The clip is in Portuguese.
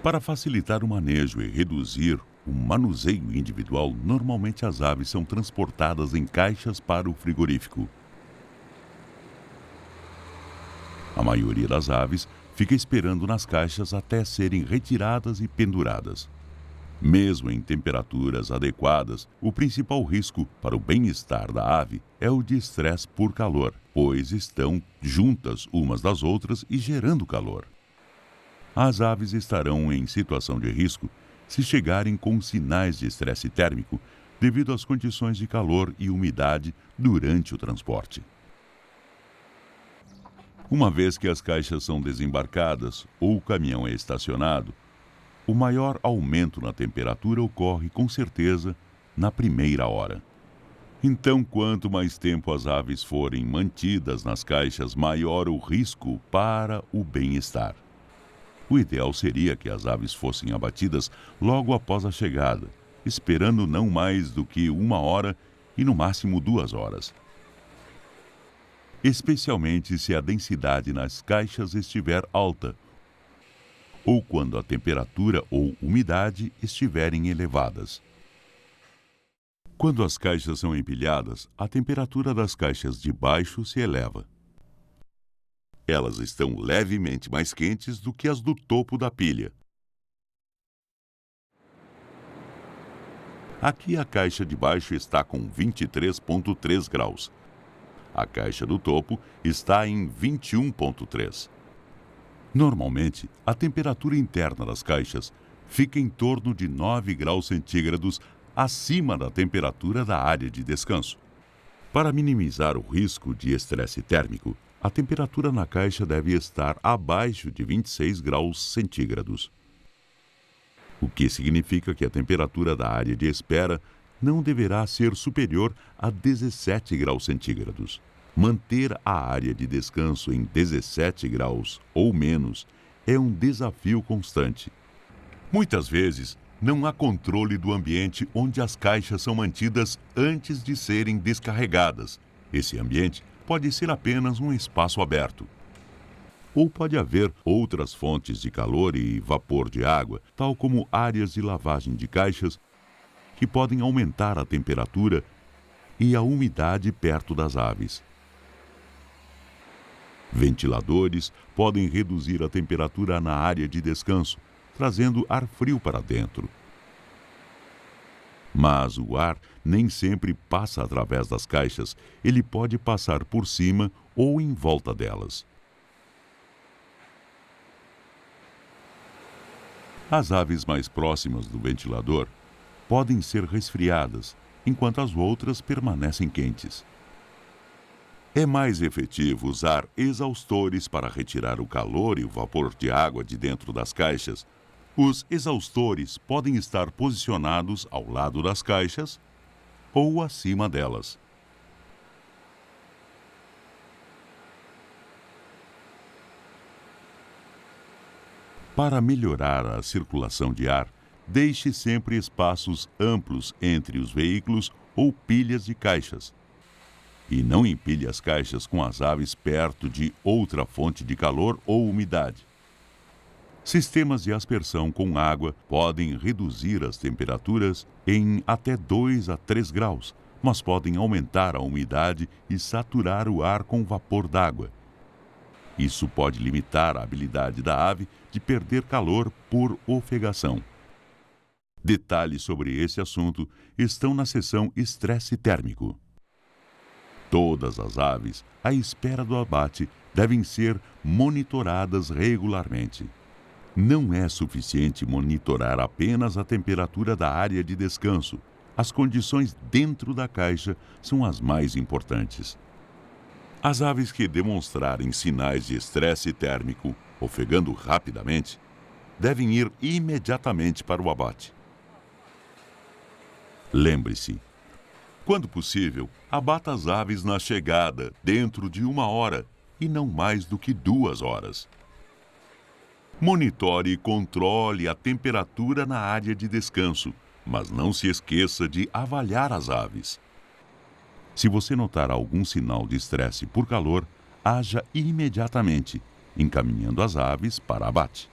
Para facilitar o manejo e reduzir o manuseio individual, normalmente as aves são transportadas em caixas para o frigorífico. A maioria das aves fica esperando nas caixas até serem retiradas e penduradas. Mesmo em temperaturas adequadas, o principal risco para o bem-estar da ave é o de estresse por calor, pois estão juntas umas das outras e gerando calor. As aves estarão em situação de risco se chegarem com sinais de estresse térmico devido às condições de calor e umidade durante o transporte. Uma vez que as caixas são desembarcadas ou o caminhão é estacionado, o maior aumento na temperatura ocorre com certeza na primeira hora. Então, quanto mais tempo as aves forem mantidas nas caixas, maior o risco para o bem-estar. O ideal seria que as aves fossem abatidas logo após a chegada, esperando não mais do que 1 hora e no máximo 2 horas. Especialmente se a densidade nas caixas estiver alta, ou quando a temperatura ou umidade estiverem elevadas. Quando as caixas são empilhadas, a temperatura das caixas de baixo se eleva. Elas estão levemente mais quentes do que as do topo da pilha. Aqui a caixa de baixo está com 23,3 graus. A caixa do topo está em 21,3. Normalmente, a temperatura interna das caixas fica em torno de 9 graus centígrados acima da temperatura da área de descanso. Para minimizar o risco de estresse térmico, a temperatura na caixa deve estar abaixo de 26 graus centígrados. O que significa que a temperatura da área de espera não deverá ser superior a 17 graus centígrados. Manter a área de descanso em 17 graus ou menos é um desafio constante. Muitas vezes, não há controle do ambiente onde as caixas são mantidas antes de serem descarregadas. Esse ambiente pode ser apenas um espaço aberto. Ou pode haver outras fontes de calor e vapor de água, tal como áreas de lavagem de caixas, que podem aumentar a temperatura e a umidade perto das aves. Ventiladores podem reduzir a temperatura na área de descanso, trazendo ar frio para dentro. Mas o ar nem sempre passa através das caixas, ele pode passar por cima ou em volta delas. As aves mais próximas do ventilador podem ser resfriadas, enquanto as outras permanecem quentes. É mais efetivo usar exaustores para retirar o calor e o vapor de água de dentro das caixas. Os exaustores podem estar posicionados ao lado das caixas ou acima delas. Para melhorar a circulação de ar, deixe sempre espaços amplos entre os veículos ou pilhas de caixas. E não empilhe as caixas com as aves perto de outra fonte de calor ou umidade. Sistemas de aspersão com água podem reduzir as temperaturas em até 2 a 3 graus, mas podem aumentar a umidade e saturar o ar com vapor d'água. Isso pode limitar a habilidade da ave de perder calor por ofegação. Detalhes sobre esse assunto estão na seção Estresse Térmico. Todas as aves, à espera do abate, devem ser monitoradas regularmente. Não é suficiente monitorar apenas a temperatura da área de descanso. As condições dentro da caixa são as mais importantes. As aves que demonstrarem sinais de estresse térmico, ofegando rapidamente, devem ir imediatamente para o abate. Lembre-se, quando possível, abata as aves na chegada, dentro de 1 hora, e não mais do que 2 horas. Monitore e controle a temperatura na área de descanso, mas não se esqueça de avaliar as aves. Se você notar algum sinal de estresse por calor, haja imediatamente, encaminhando as aves para abate.